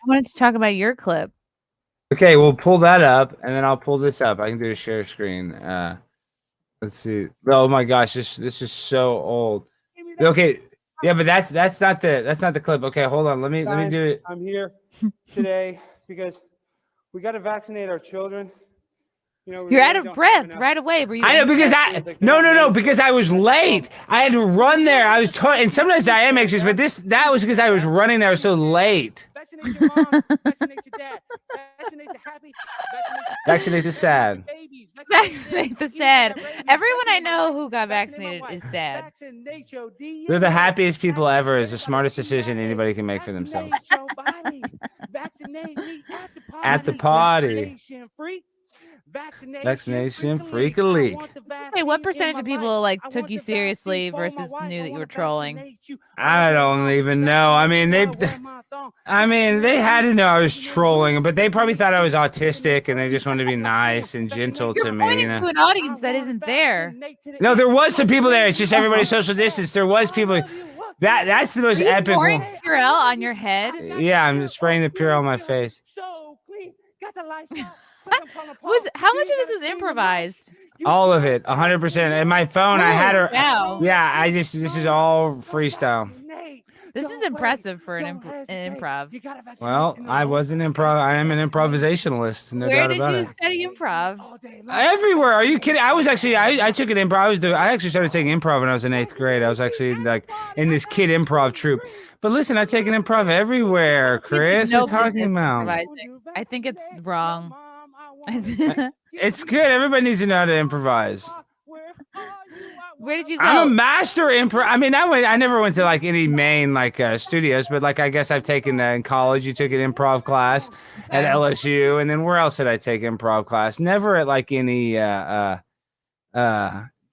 wanted to talk about your clip. Okay, we'll pull that up, and then I'll pull this up. I can do a share screen. Let's see. Oh my gosh, this is so old. Okay, yeah, but that's not the clip. Okay, hold on. Let me do it. I'm here today because we got to vaccinate our children. You know, You're out of breath right away. Were you? I know because no, because I was late. I had to run there. I was and sometimes I am anxious, but that was because I was running there. I was so late. Vaccinate your mom. Vaccinate your dad. Vaccinate the happy. Vaccinate the sad. Vaccinate the sad. Everyone I know who got vaccinated is sad. They're the happiest people ever. It's the smartest decision anybody can make for themselves. At the party. Vaccination freak elite. Hey, what percentage of people like took you seriously versus knew that you were trolling? I don't even know. I mean, they had to know I was trolling, but they probably thought I was autistic and they just wanted to be nice and gentle to me. Pointing to an audience that isn't there. No, there was some people there. It's just everybody's social distance. There was people. That's the most epic one. Purell on your head? Yeah, I'm spraying the Purell on my face. So clean. Got the lights out. How much of this was improvised? All of it, 100%. And my phone, I had her. Wow. Yeah, this is all freestyle. This is impressive for an improv. Well, I was an improv. I am an improvisationalist. No doubt about it. Where did you study improv? Everywhere. Are you kidding? I was actually, I took an improv. I actually started taking improv when I was in 8th grade. I was actually like in this kid improv troupe. But listen, I take an improv everywhere, Chris. What's talking about? I think it's wrong. It's good. Everybody needs to know how to improvise. Where did you go? I'm a master improv. I mean, I never went to like any main studios, but like I guess I've taken in college. You took an improv class at LSU, and then where else did I take improv class? Never at like any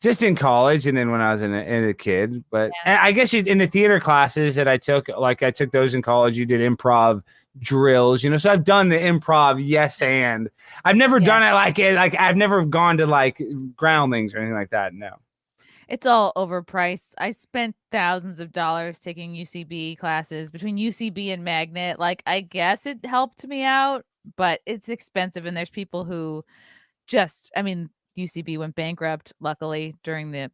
just in college, and then when I was in a kid. But I guess in the theater classes that I took those in college. You did improv drills, so I've done the improv yes and I've never done it like I've never gone to like groundlings or anything like that. No, it's all overpriced. I spent thousands of dollars taking UCB classes between UCB and Magnet. Like, I guess it helped me out, but it's expensive, and there's people who UCB went bankrupt luckily during the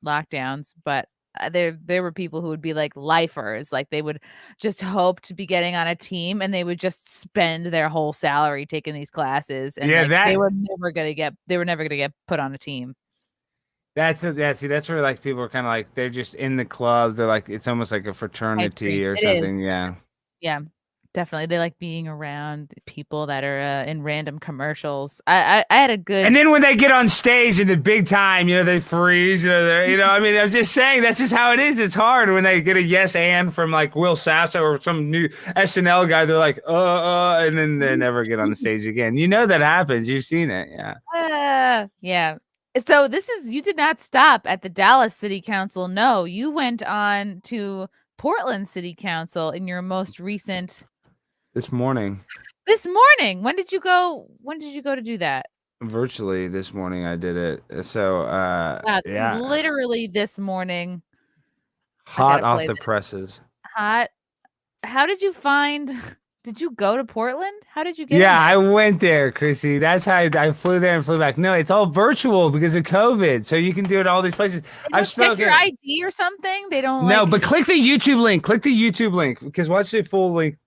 lockdowns, but there were people who would be like lifers, like they would just hope to be getting on a team, and they would just spend their whole salary taking these classes, and they were never gonna get put on a team. That's where like people are kind of like they're just in the club. They're like it's almost like a fraternity or something. Yeah, definitely. They like being around people that are in random commercials. I had a good. And then when they get on stage in the big time, they freeze. I mean, I'm just saying that's just how it is. It's hard when they get a yes and from like Will Sasso or some new SNL guy. They're like, and then they never get on the stage again. That happens. You've seen it, yeah. Yeah. So you did not stop at the Dallas City Council. No, you went on to Portland City Council in your most recent. This morning. When did you go to do that? Virtually this morning I did it. So yeah. Literally this morning. Hot off the presses. Hot. How did you did you go to Portland? How did you get I went there, Chrissy. That's how I flew there and flew back. No, it's all virtual because of COVID. So you can do it all these places. I check your ID or something. They don't. No, but click the YouTube link. Because watch the full link.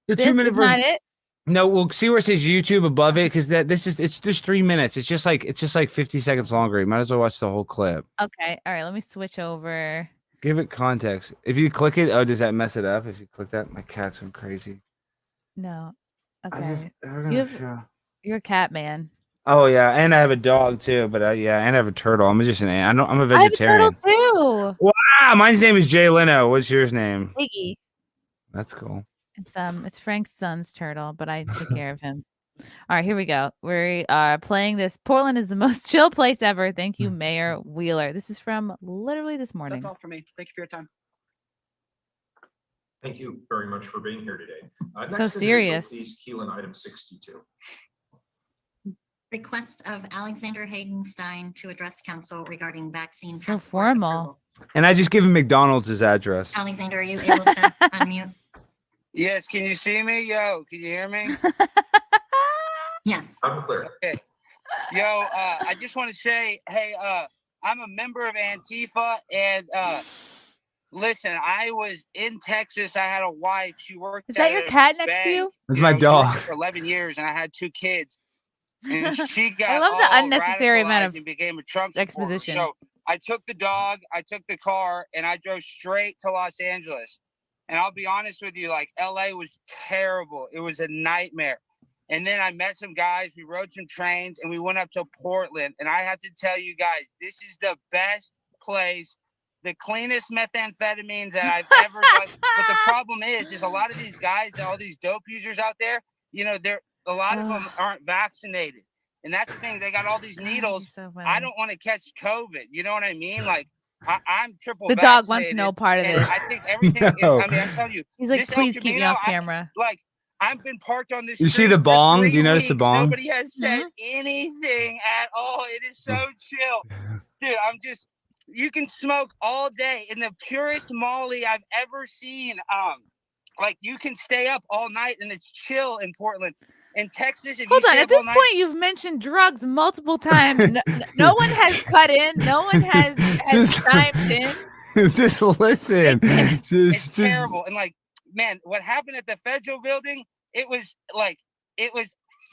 The this 2-minute version. Not it. No, we'll see where it says YouTube above it because it's just 3 minutes. It's just like 50 seconds longer. You might as well watch the whole clip. Okay, all right. Let me switch over. Give it context. If you click it, does that mess it up? If you click that, my cat's going crazy. No. Okay. You're a cat man. Oh yeah, and I have a dog too. But and I have a turtle. I'm a vegetarian. I have a turtle too. Wow, mine's name is Jay Leno. What's yours name? Iggy. That's cool. It's Frank's son's turtle, but I take care of him. All right, here we go. We are playing this. Portland is the most chill place ever. Thank you, Mayor Wheeler. This is from literally this morning. That's all for me. Thank you for your time. Thank you very much for being here today. So serious. Please key in item 62. Request of Alexander Hayden Stein to address council regarding vaccine. So formal. And I just give him McDonald's address. Alexander, are you able to unmute? Yes, can you see me? Yo, can you hear me? Yes. I'm clear. Okay. Yo, I just want to say, hey, I'm a member of Antifa, and listen, I was in Texas. I had a wife. She worked. Is that your cat next to you? That's my She dog. worked there for 11 years, and I had 2 kids. And she got I love the all unnecessary amount radicalized of and became a Trump supporter. exposition. So I took the dog, I took the car, and I drove straight to Los Angeles. And I'll be honest with you, like LA was terrible. It was a nightmare. And then I met some guys, we rode some trains, and we went up to Portland. And I have to tell you guys, this is the best place, the cleanest methamphetamines that I've ever done. But the problem is a lot of these guys, all these dope users out there, you know, a lot of them aren't vaccinated. And that's the thing. They got all these needles. So I don't want to catch COVID. You know what I mean? Like, I'm triple The vaccinated. dog wants no part of and this. I think everything, No. I mean, I'm telling you. He's like, this El please keep me Camino, off camera. I've been parked on this. You see street the for bong? 3 Do you notice the weeks. bong? Nobody has said anything at all. It is so chill. Dude, you can smoke all day in the purest Molly I've ever seen. Like you can stay up all night and it's chill in Portland. In Texas, if Hold you on. stay At up all this night, point, you've mentioned drugs multiple times. No one has cut in. No one has Just- chimed in. Just listen. it's terrible. And like, man, what happened at the federal building, it was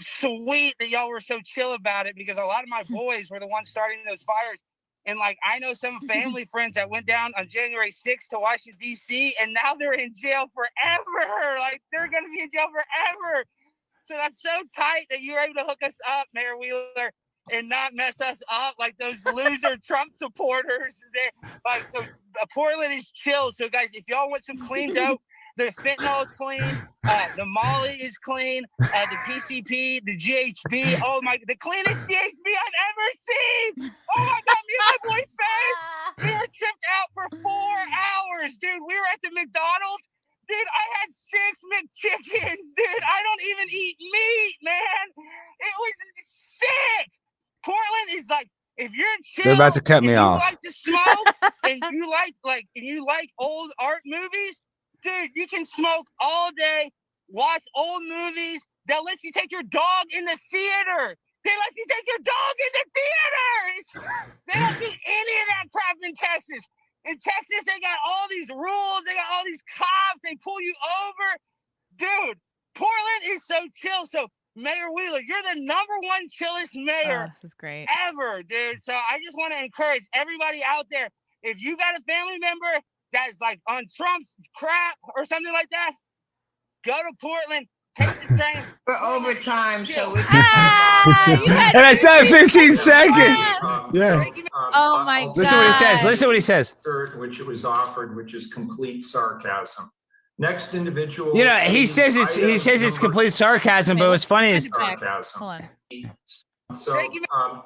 sweet that y'all were so chill about it because a lot of my boys were the ones starting those fires. And like, I know some family friends that went down on January 6th to Washington, D.C., and now they're in jail forever. Like, they're going to be in jail forever. So that's so tight that you were able to hook us up, Mayor Wheeler, and not mess us up like those loser Trump supporters. Like, Portland is chill. So, guys, if y'all want some clean dope, the fentanyl is clean, the Molly is clean, the PCP, the GHB. Oh my, the cleanest GHB I've ever seen. Oh my God, me and my boy Fez, we were tripped out for 4 hours, dude. We were at the McDonald's. Dude, I had 6 McChickens, dude. I don't even eat meat, man. It was sick. Portland is like, if you're chill, They're about to cut me off. You like to smoke and you like old art movies, dude, you can smoke all day, watch old movies. They'll let you take your dog in the theater. They let you take your dog in the theater. They don't do any of that crap in Texas. In Texas, they got all these rules. They got all these cops. They pull you over. Dude, Portland is so chill. So, Mayor Wheeler, you're the #1 chillest mayor This is great. ever, dude. So I just want to encourage everybody out there, if you got a family member that's like on Trump's crap or something like that, go to Portland, take the train. For overtime, so we You had And I said 15 seconds. Yeah. Oh my God. Listen what he says. Listen what he says. Which it was offered, which is complete sarcasm. Next individual. You know, he says it's complete sarcasm, but what's funny is sarcasm. Hold on. So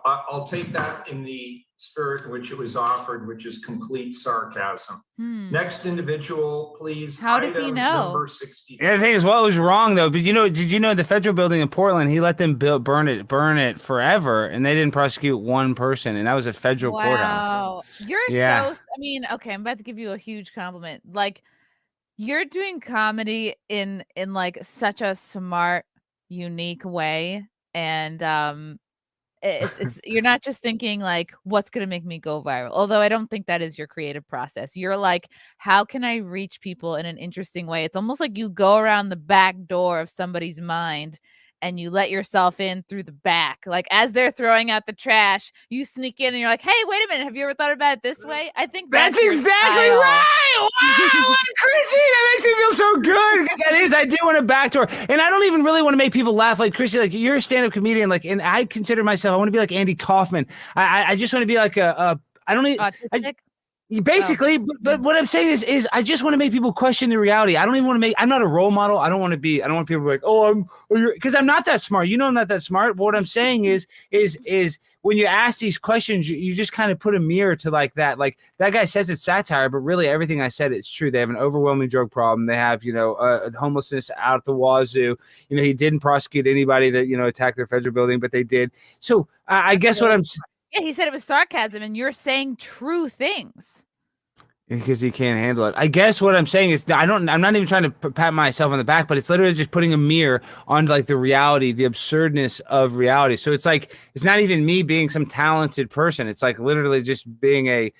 I'll take that in the spirit in which it was offered, which is complete sarcasm. Next individual, please. How does he know? Number 60. yeah, the thing is, what was wrong though? But did you know the federal building in Portland? He let them burn it forever, and they didn't prosecute one person, and that was a federal courthouse. Wow, you're Yeah. so. I mean, okay, I'm about to give you a huge compliment. Like, you're doing comedy in like such a smart, unique way, and it's you're not just thinking like what's going to make me go viral, although I don't think that is your creative process. You're like, how can I reach people in an interesting way? It's almost like you go around the back door of somebody's mind and you let yourself in through the back. Like, as they're throwing out the trash, you sneak in and you're like, hey, wait a minute, have you ever thought about it this way? I think That's your exactly style. right. Wow, Chrissy, that makes me feel so good because that is, I do want a backdoor, and I don't even really want to make people laugh. Like Chrissy, like you're a stand-up comedian, like, and I consider myself, I want to be like Andy Kaufman. I just want to be like I don't need. Autistic? Basically, but what I'm saying is I just want to make people question the reality. I don't even want to I'm not a role model. I don't want people to be like, because I'm not that smart. You know, I'm not that smart. But what I'm saying is when you ask these questions, you just kind of put a mirror to like that. Like that guy says it's satire, but really everything I said, it's true. They have an overwhelming drug problem. They have, homelessness out the wazoo. He didn't prosecute anybody that, attacked their federal building, but they did. So I guess what I'm Yeah, he said it was sarcasm, and you're saying true things. Because he can't handle it. I guess what I'm saying is I'm not even trying to pat myself on the back, but it's literally just putting a mirror on like the reality, the absurdness of reality. So it's like, it's not even me being some talented person. It's like literally just being a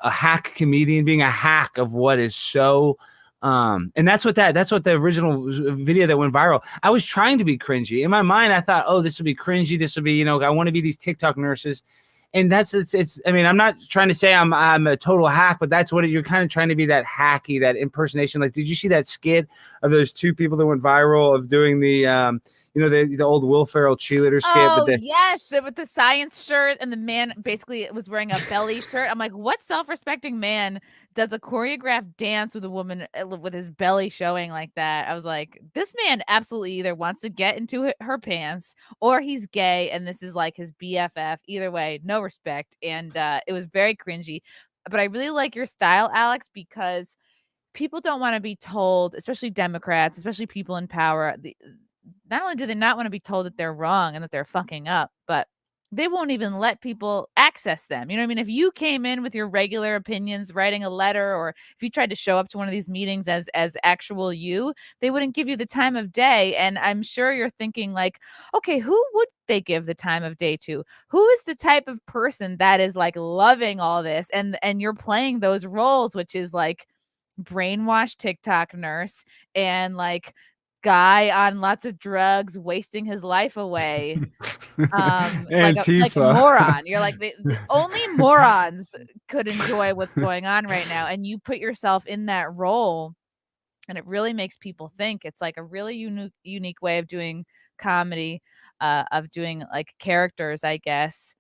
hack comedian, being a hack of what is so, and that's what the original video that went viral. I was trying to be cringy. In my mind, I thought, oh, this will be cringy. This will be, I want to be these TikTok nurses. And it's I mean, I'm not trying to say I'm a total hack, but that's what you're kind of trying to be, that hacky, that impersonation. Like, did you see that skit of those two people that went viral of doing the, the old Will Ferrell cheerleader skit? Oh, yes, with the science shirt, and the man basically was wearing a belly shirt. I'm like, what self-respecting man does a choreographed dance with a woman with his belly showing like that? I was like, this man absolutely either wants to get into her pants or he's gay and this is like his BFF. Either way, no respect. And it was very cringy. But I really like your style, Alex, because people don't want to be told, especially Democrats, especially people in power, not only do they not want to be told that they're wrong and that they're fucking up, but they won't even let people access them. You know what I mean? If you came in with your regular opinions, writing a letter, or if you tried to show up to one of these meetings as actual you, they wouldn't give you the time of day. And I'm sure you're thinking like, okay, who would they give the time of day to? Who is the type of person that is like loving all this? And you're playing those roles, which is like brainwashed TikTok nurse and like guy on lots of drugs wasting his life away, like a moron. You're like, the only morons could enjoy what's going on right now, and you put yourself in that role, and it really makes people think. It's like a really unique way of doing comedy, of doing like characters, I guess.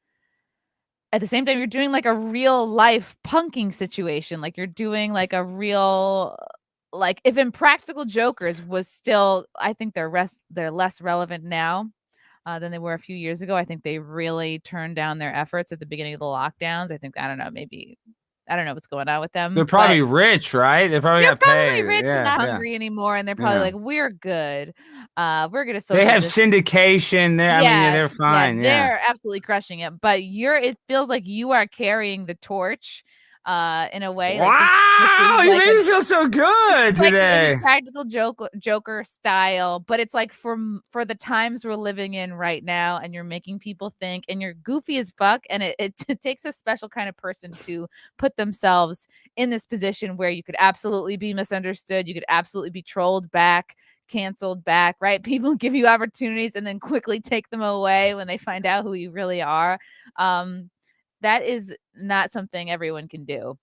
At the same time, you're doing like a real life punking situation, like you're doing like a real, like if Impractical Jokers was still, I think they're less relevant now than they were a few years ago. I think they really turned down their efforts at the beginning of the lockdowns. I think, I don't know, maybe, I don't know what's going on with them. They're probably rich, right? They're probably rich and not hungry anymore, and they're probably like, we're good. We're gonna. They have syndication. I mean, they're fine. They're absolutely crushing it. But it feels like you are carrying the torch. In a way. Wow, you made me feel so good today. Like Practical Joker style, but it's like for the times we're living in right now, and you're making people think, and you're goofy as fuck, and it takes a special kind of person to put themselves in this position where you could absolutely be misunderstood, you could absolutely be trolled back, canceled back, right? People give you opportunities and then quickly take them away when they find out who you really are. That is not something everyone can do.